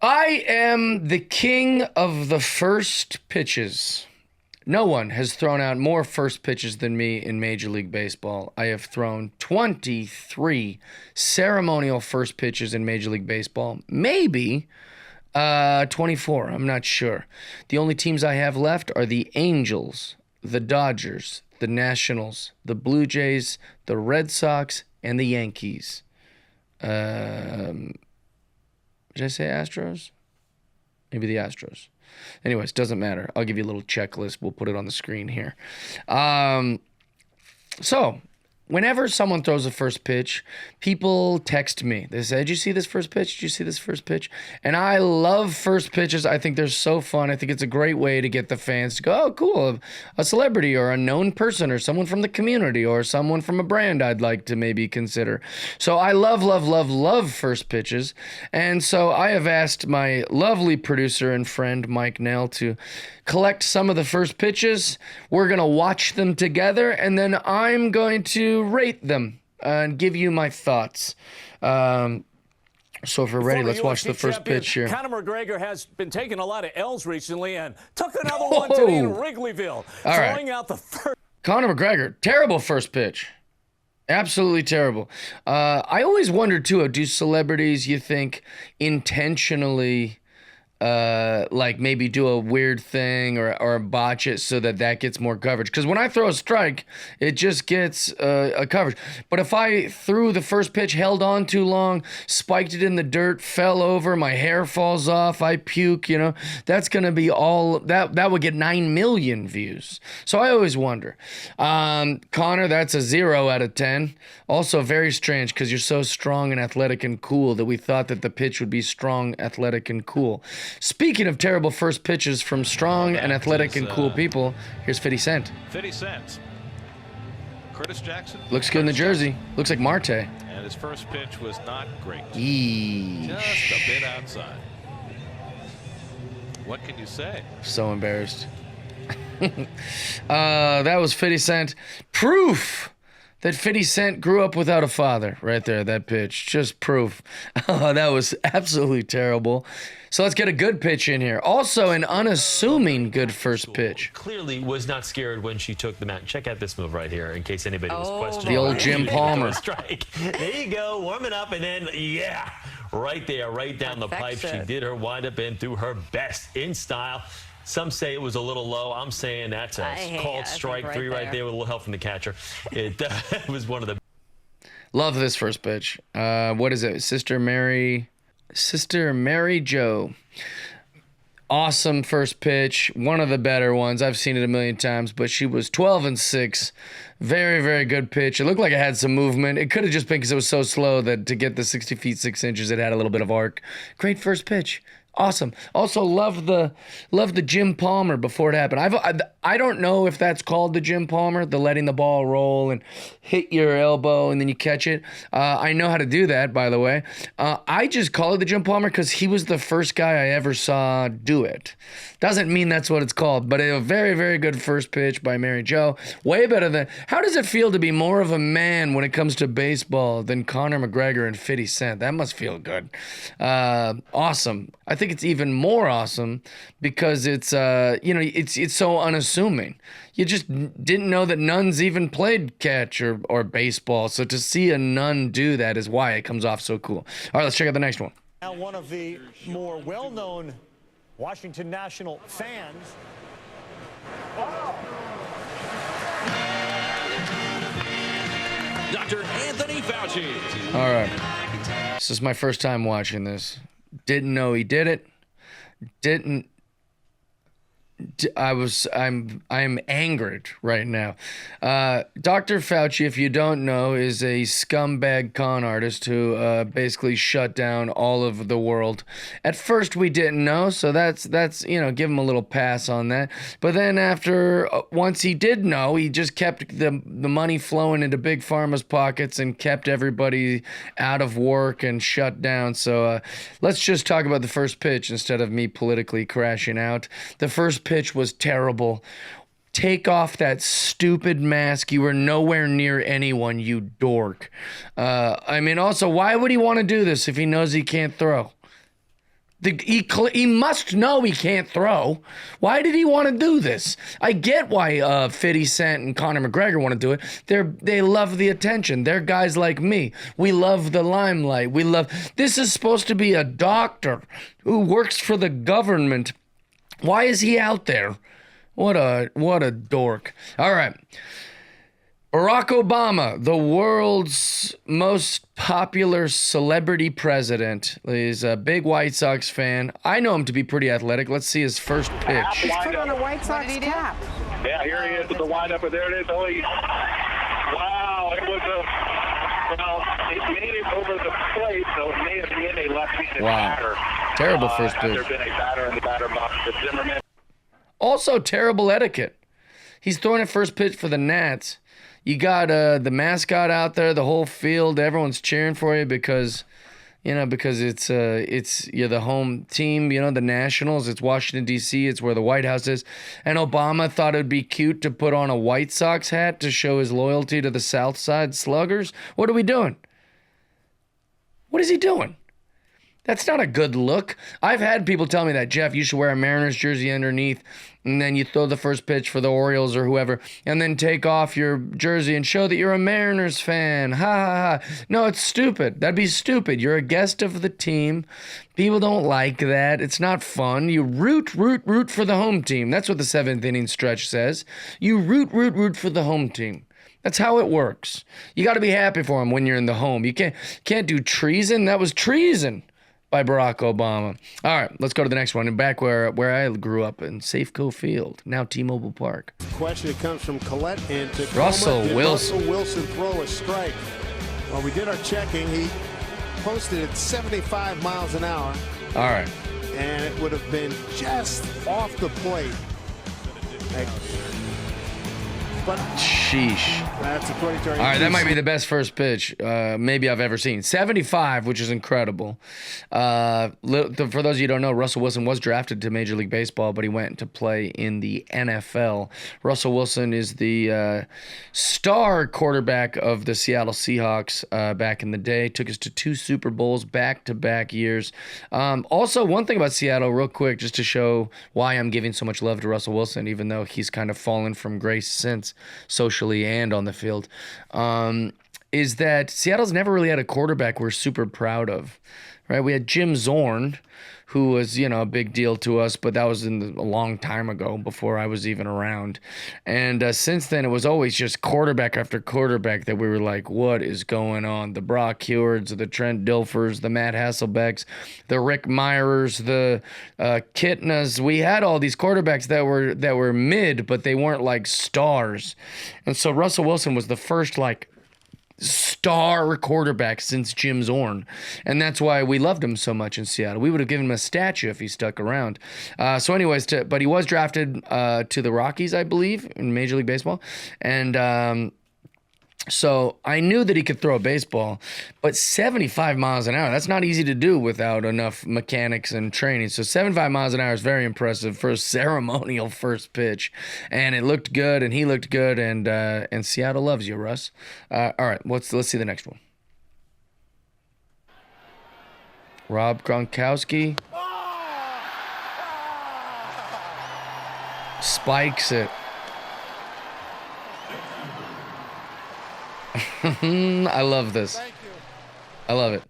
I am the king of the first pitches. No one has thrown out more first pitches than me in Major League Baseball. I have thrown 23 ceremonial first pitches in Major League Baseball. Maybe 24. I'm not sure. The only teams I have left are the Angels, the Dodgers, the Nationals, the Blue Jays, the Red Sox, and the Yankees. Did I say Astros? Maybe the Astros. Anyways, doesn't matter. I'll give you a little checklist. We'll put it on the screen here. So, whenever someone throws a first pitch, people text me. They say, did you see this first pitch? Did you see this first pitch? And I love first pitches. I think they're so fun. I think it's a great way to get the fans to go, oh, cool, a celebrity or a known person or someone from the community or someone from a brand I'd like to maybe consider. So I love, love, love, love first pitches. And so I have asked my lovely producer and friend, Mike Nell, to collect some of the first pitches. We're going to watch them together, and then I'm going to rate them and give you my thoughts. So if we're ready, let's watch the first pitch here. Conor McGregor has been taking a lot of L's recently and took another one today in Wrigleyville. All throwing right. out the first. Conor McGregor, terrible first pitch. Absolutely terrible. I always wondered, too, do celebrities, you think, intentionally like maybe do a weird thing or botch it so that gets more coverage? Because when I throw a strike, it just gets a coverage. But if I threw the first pitch, held on too long, spiked it in the dirt, fell over, my hair falls off, I puke, that's going to be all, that would get 9 million views. So I always wonder. Connor, that's a 0 out of 10. Also very strange because you're so strong and athletic and cool that we thought that the pitch would be strong, athletic, and cool. Speaking of terrible first pitches from strong and athletic and cool people, here's 50 Cent. 50 Cent. Curtis Jackson. Looks good in the jersey. Looks like Marte. And his first pitch was not great. Eesh. Just a bit outside. What can you say? So embarrassed. That was 50 Cent. Proof that 50 Cent grew up without a father. Right there, that pitch. Just proof. That was absolutely terrible. So let's get a good pitch in here. Also an unassuming good first pitch. Clearly was not scared when she took the mound. Check out this move right here in case anybody was questioning. The old Jim Palmer. Strike. There you go, warming up, and then, yeah, right there, right down the pipe. She did her windup and threw her best in style. Some say it was a little low. I'm saying that's a called strike three right there with a little help from the catcher. It was one of the. Love this first pitch. What is it? Sister Mary Jo. Awesome first pitch. One of the better ones. I've seen it a million times, but she was 12-6. Very, very good pitch. It looked like it had some movement. It could have just been because it was so slow that to get the 60 feet 6 inches, it had a little bit of arc. Great first pitch. Awesome. Also love the Jim Palmer before it happened. I don't know if that's called the Jim Palmer, the letting the ball roll and hit your elbow and then you catch it. I know how to do that, by the way. I just call it the Jim Palmer because he was the first guy I ever saw do it. Doesn't mean that's what it's called, but a very, very good first pitch by Mary Jo. Way better than. How does it feel to be more of a man when it comes to baseball than Conor McGregor and 50 Cent? That must feel good. Awesome. I think it's even more awesome because it's it's so unassuming. You just didn't know that nuns even played catch or baseball. So to see a nun do that is why it comes off so cool. All right, let's check out the next one. Now one of the more well-known Washington National fans. Dr. Anthony Fauci. All right. This is my first time watching this. Didn't know he did it. I'm angered right now. Dr. Fauci, if you don't know, is a scumbag con artist who basically shut down all of the world. At first we didn't know, so that's give him a little pass on that. But then once he did know, he just kept the money flowing into Big Pharma's pockets and kept everybody out of work and shut down. So let's just talk about the first pitch instead of me politically crashing out. The first pitch was terrible. Take off that stupid mask. You were nowhere near anyone, you dork. Also, why would he want to do this if he knows he can't throw? He must know he can't throw. Why did he want to do this? I get why 50 Cent and Conor McGregor want to do it. They love the attention. They're guys like me. We love the limelight. This is supposed to be a doctor who works for the government. Why is he out there? What a dork. All right. Barack Obama, the world's most popular celebrity president. He's a big White Sox fan. I know him to be pretty athletic. Let's see his first pitch. He's put on a White Sox cap. Yeah, here he is with the windup, but there it is. Oh, wow, it was it made it over the plate, so it may have been a left-handed batter. Terrible first pitch. There's been a batter in the batter box, but Zimmerman. Also, terrible etiquette. He's throwing a first pitch for the Nats. You got the mascot out there, the whole field. Everyone's cheering for you because it's you're the home team. You know, the Nationals. It's Washington D.C. It's where the White House is. And Obama thought it'd be cute to put on a White Sox hat to show his loyalty to the South Side Sluggers. What are we doing? What is he doing? That's not a good look. I've had people tell me that, Jeff, you should wear a Mariners jersey underneath, and then you throw the first pitch for the Orioles or whoever, and then take off your jersey and show that you're a Mariners fan. Ha ha ha. No, it's stupid. That'd be stupid. You're a guest of the team. People don't like that. It's not fun. You root for the home team. That's what the 7th inning stretch says. You root for the home team. That's how it works. You got to be happy for them when you're in the home. You can't do treason. That was treason by Barack Obama. All right, let's go to the next one. And back where I grew up in Safeco Field, now T-Mobile Park. Question comes from Collette and Tacoma. Russell Wilson. Russell Wilson throw a strike. Well, we did our checking. He posted at 75 miles an hour. All right. And it would have been just off the plate. But sheesh. That's according to our. All right, that might be the best first pitch maybe I've ever seen. 75, which is incredible. For those of you who don't know, Russell Wilson was drafted to Major League Baseball, but he went to play in the NFL. Russell Wilson is the star quarterback of the Seattle Seahawks back in the day. Took us to 2 Super Bowls back-to-back years. Also, one thing about Seattle, real quick, just to show why I'm giving so much love to Russell Wilson, even though he's kind of fallen from grace since, socially and on the field, is that Seattle's never really had a quarterback we're super proud of, right? We had Jim Zorn, who was, a big deal to us, but that was a long time ago before I was even around. And since then, it was always just quarterback after quarterback that we were like, what is going on? The Brock Hewards, the Trent Dilfers, the Matt Hasselbecks, the Rick Meyers, the Kitnas. We had all these quarterbacks that were mid, but they weren't like stars. And so Russell Wilson was the first star quarterback since Jim Zorn, and that's why we loved him so much in Seattle. We would have given him a statue if he stuck around. But he was drafted to the Rockies, I believe, in Major League Baseball, and so I knew that he could throw a baseball, but 75 miles an hour, that's not easy to do without enough mechanics and training. So 75 miles an hour is very impressive for a ceremonial first pitch. And it looked good, and he looked good, and Seattle loves you, Russ. All right, let's see the next one. Rob Gronkowski spikes it. I love this. Thank you. I love it.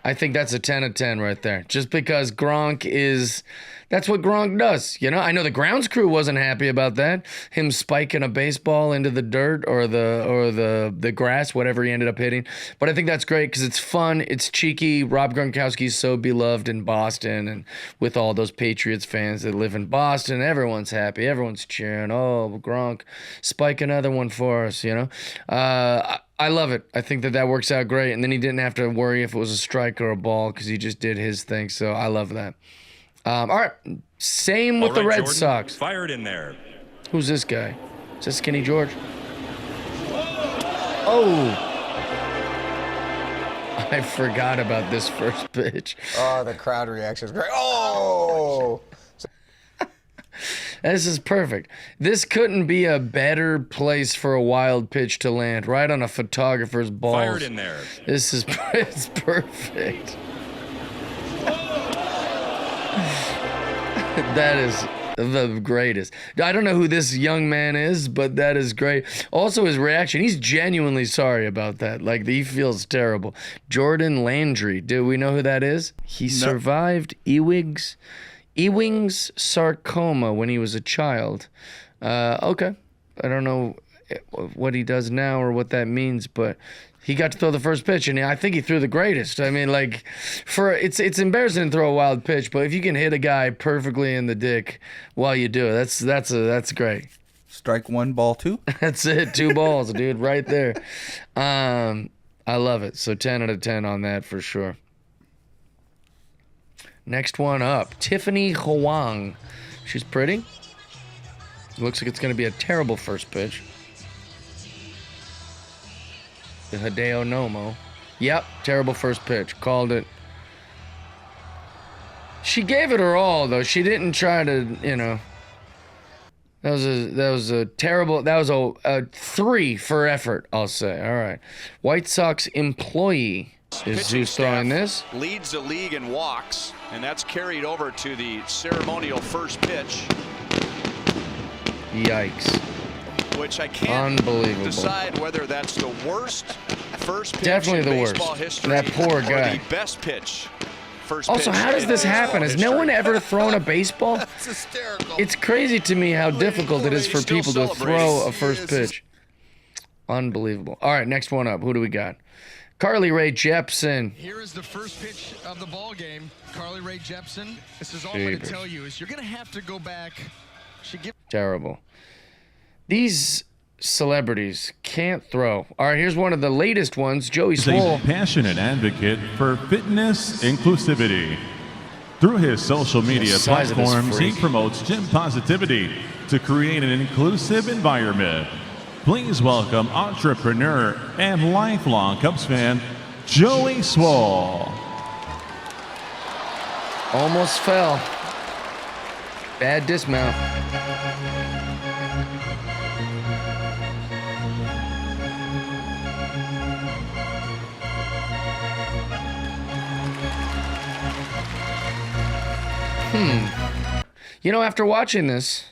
I think that's a 10 of 10 right there. Just because that's what Gronk does. I know the grounds crew wasn't happy about that. Him spiking a baseball into the dirt or the grass, whatever he ended up hitting. But I think that's great because it's fun. It's cheeky. Rob Gronkowski's so beloved in Boston, and with all those Patriots fans that live in Boston, everyone's happy. Everyone's cheering. Oh, Gronk, spike another one for us, I love it. I think that works out great. And then he didn't have to worry if it was a strike or a ball because he just did his thing. So I love that. All right. Same with the Red Sox. Fired in there. Who's this guy? Is this Skinny George? Oh. I forgot about this first pitch. Oh, the crowd reaction is great. Oh. This is perfect. This couldn't be a better place for a wild pitch to land, right on a photographer's balls. Fired in there. It's perfect. That is the greatest. I don't know who this young man is, but that is great. Also, his reaction, he's genuinely sorry about that. Like, he feels terrible. Jordan Landry, do we know who that is? He survived Ewing's sarcoma when he was a child. Okay. I don't know what he does now or what that means, but he got to throw the first pitch, and I think he threw the greatest. I mean, like, it's embarrassing to throw a wild pitch, but if you can hit a guy perfectly in the dick while you do it, that's great. Strike one, ball two. That's it, 2 balls, dude, right there. I love it. So 10 out of 10 on that for sure. Next one up, Tiffany Huang. She's pretty. Looks like it's going to be a terrible first pitch. The Hideo Nomo. Yep, terrible first pitch. Called it. She gave it her all, though. She didn't try to, you know. That was a terrible. That was a 3 for effort, I'll say. All right. White Sox employee is who's throwing this. Leads the league in walks, and that's carried over to the ceremonial first pitch. Yikes. Which I can't Unbelievable. decide whether that's the worst first pitch Definitely in the baseball worst. history, That poor guy. or the best pitch. First Also, pitch how does in this happen? baseball Has no history. one ever thrown a baseball? That's hysterical. It's crazy to me how difficult it is for Still people to throw a celebrating. first pitch. Unbelievable. All right, next one up. Who do we got? Carly Rae Jepsen. Here is the first pitch of the ball game. Carly Rae Jepsen. This is all I'm going to tell you is you're going to have to go back. Terrible. These celebrities can't throw. All right, here's one of the latest ones. Joey He's Swole. a passionate advocate for fitness inclusivity. Through his social media size of this platforms, he freak. promotes gym positivity to create an inclusive environment. Please welcome entrepreneur and lifelong Cubs fan, Joey Swole. Almost fell. Bad dismount. You know, after watching this,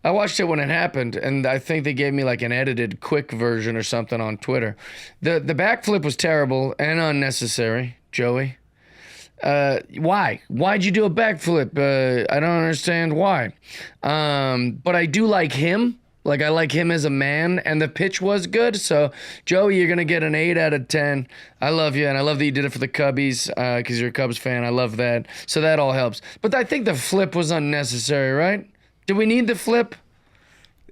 I watched it when it happened, and I think they gave me like an edited quick version or something on Twitter. The backflip was terrible and unnecessary, Joey. Why? Why'd you do a backflip? I don't understand why. But I do like him. Like, I like him as a man, and the pitch was good. So, Joey, you're going to get an 8 out of 10. I love you, and I love that you did it for the Cubbies because you're a Cubs fan. I love that. So that all helps. But I think the flip was unnecessary, right? Do we need the flip?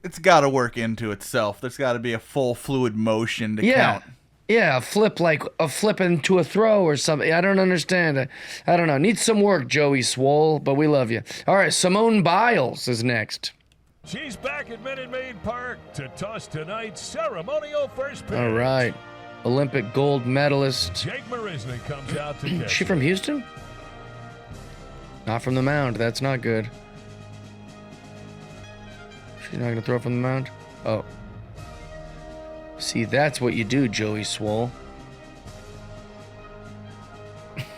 It's got to work into itself. There's got to be a full fluid motion to count. Yeah, a flip like a flip into a throw or something. I don't understand. I don't know. Needs some work, Joey Swole, but we love you. All right, Simone Biles is next. She's back at Minute Maid Park to toss tonight's ceremonial first pitch. All right, Olympic gold medalist. Jake Marisnik comes out to catch. She from Houston? Not from the mound. That's not good. She's not going to throw from the mound? Oh. See, that's what you do, Joey Swole.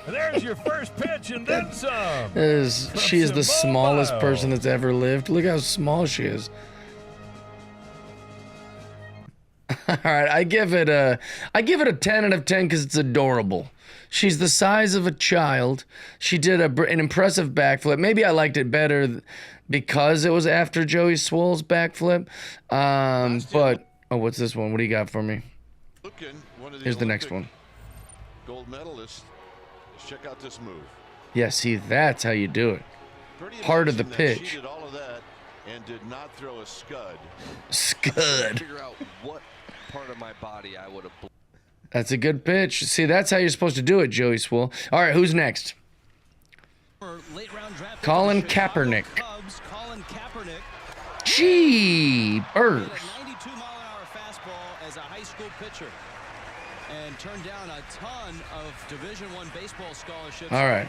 And there's your first pitch and then some. She is the smallest person that's ever lived. Look how small she is. All right, I give it a 10 out of 10 because it's adorable. She's the size of a child. She did an impressive backflip. Maybe I liked it better because it was after Joey Swole's backflip. But oh, what's this one? What do you got for me? Here's the next one. Gold medalist. Let's check out this move. Yeah, see, that's how you do it. Part of the pitch. She did all of that and did not throw a scud. Scud. Figure out what part of my body I would have. That's a good pitch. See, that's how you're supposed to do it, Joey Swole. All right, who's next? Colin Kaepernick. Gee, Burrs. 92-mile-an-hour fastball as a high school pitcher, and turned down a ton of Division I baseball scholarships. All right.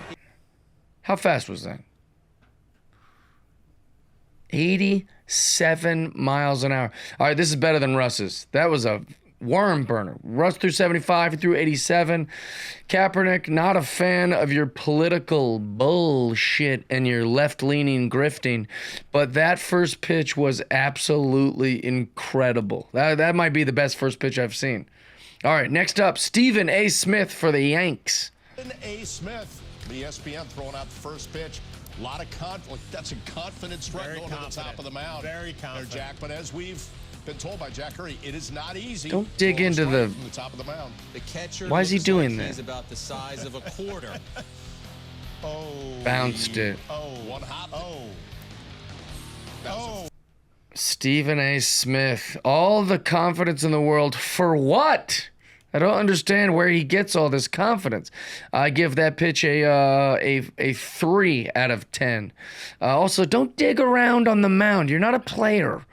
How fast was that? 87 miles an hour. All right, this is better than Russ's. That was a worm burner. Russ threw 75, he threw 87. Kaepernick, not a fan of your political bullshit and your left-leaning grifting, but that first pitch was absolutely incredible. That might be the best first pitch I've seen. All right, next up, Stephen A. Smith for the Yanks. Stephen A. Smith, the ESPN throwing out the first pitch. A lot of confidence. That's a confident strike going to the top of the mound. Very confident. There, Jack. But as we've been told by Jack Curry, it is not easy. Don't dig into the... From the top of the mound. The catcher. Why is he doing that? He's about the size of a quarter. Bounced it. One hop. Stephen A. Smith. All the confidence in the world. For what? I don't understand where he gets all this confidence. I give that pitch a 3 out of 10. Also, don't dig around on the mound. You're not a player.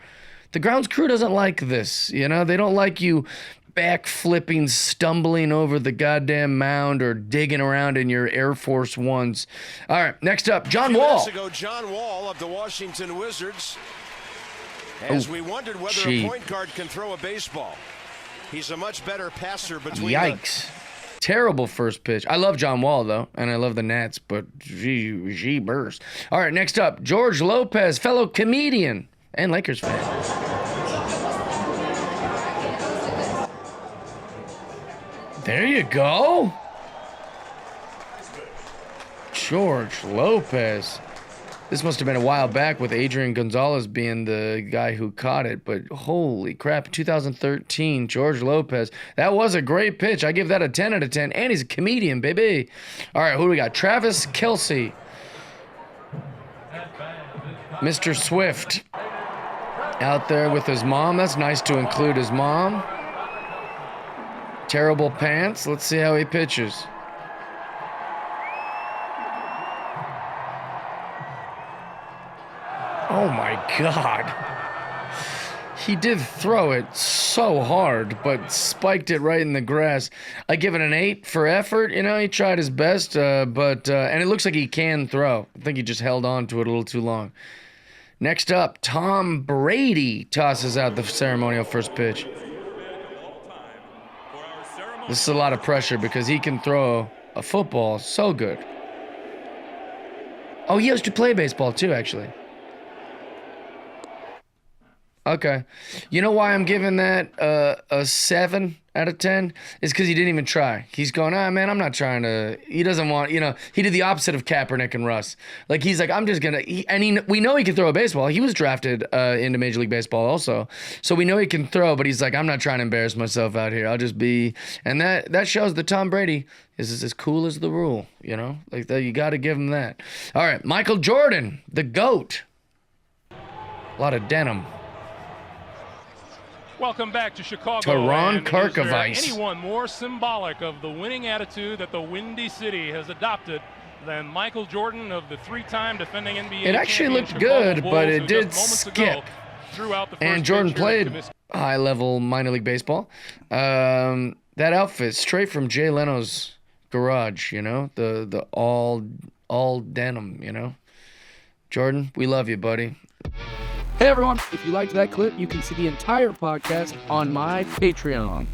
The grounds crew doesn't like this. You know, they don't like you backflipping, stumbling over the goddamn mound or digging around in your Air Force Ones. All right, next up, John Wall. Minutes ago, John Wall of the Washington Wizards. As we wondered whether a point guard can throw a baseball. He's a much better passer between. Yikes. Terrible first pitch. I love John Wall, though, and I love the Nats, but gee burst. All right, next up, George Lopez, fellow comedian and Lakers fan. There you go. George Lopez. This must have been a while back with Adrian Gonzalez being the guy who caught it, but holy crap, 2013, George Lopez. That was a great pitch. I give that a 10 out of 10, and he's a comedian, baby. All right, who do we got? Travis Kelce. Mr. Swift out there with his mom. That's nice to include his mom. Terrible pants. Let's see how he pitches. Oh my God. He did throw it so hard, but spiked it right in the grass. I give it an 8 for effort. You know, he tried his best, and it looks like he can throw. I think he just held on to it a little too long. Next up, Tom Brady tosses out the ceremonial first pitch. This is a lot of pressure because he can throw a football so good. Oh, he used to play baseball too, actually. Okay. You know why I'm giving that a 7 out of 10? Is because he didn't even try. He's going, man, I'm not trying to. He doesn't want, he did the opposite of Kaepernick and Russ. Like, he's like, I'm just going to. We know he can throw a baseball. He was drafted into Major League Baseball also. So we know he can throw, but he's like, I'm not trying to embarrass myself out here. I'll just be. And that shows that Tom Brady is as cool as the rule, Like, that, you got to give him that. All right. Michael Jordan, the GOAT. A lot of denim. Welcome back to Chicago. Tehran Karkovice. Is there anyone more symbolic of the winning attitude that the Windy City has adopted than Michael Jordan of the 3-time defending NBA It actually looked good, but it did skip. And Jordan played high-level minor league baseball. That outfit, straight from Jay Leno's garage, the all denim, Jordan, we love you, buddy. Hey everyone, if you liked that clip, you can see the entire podcast on my Patreon.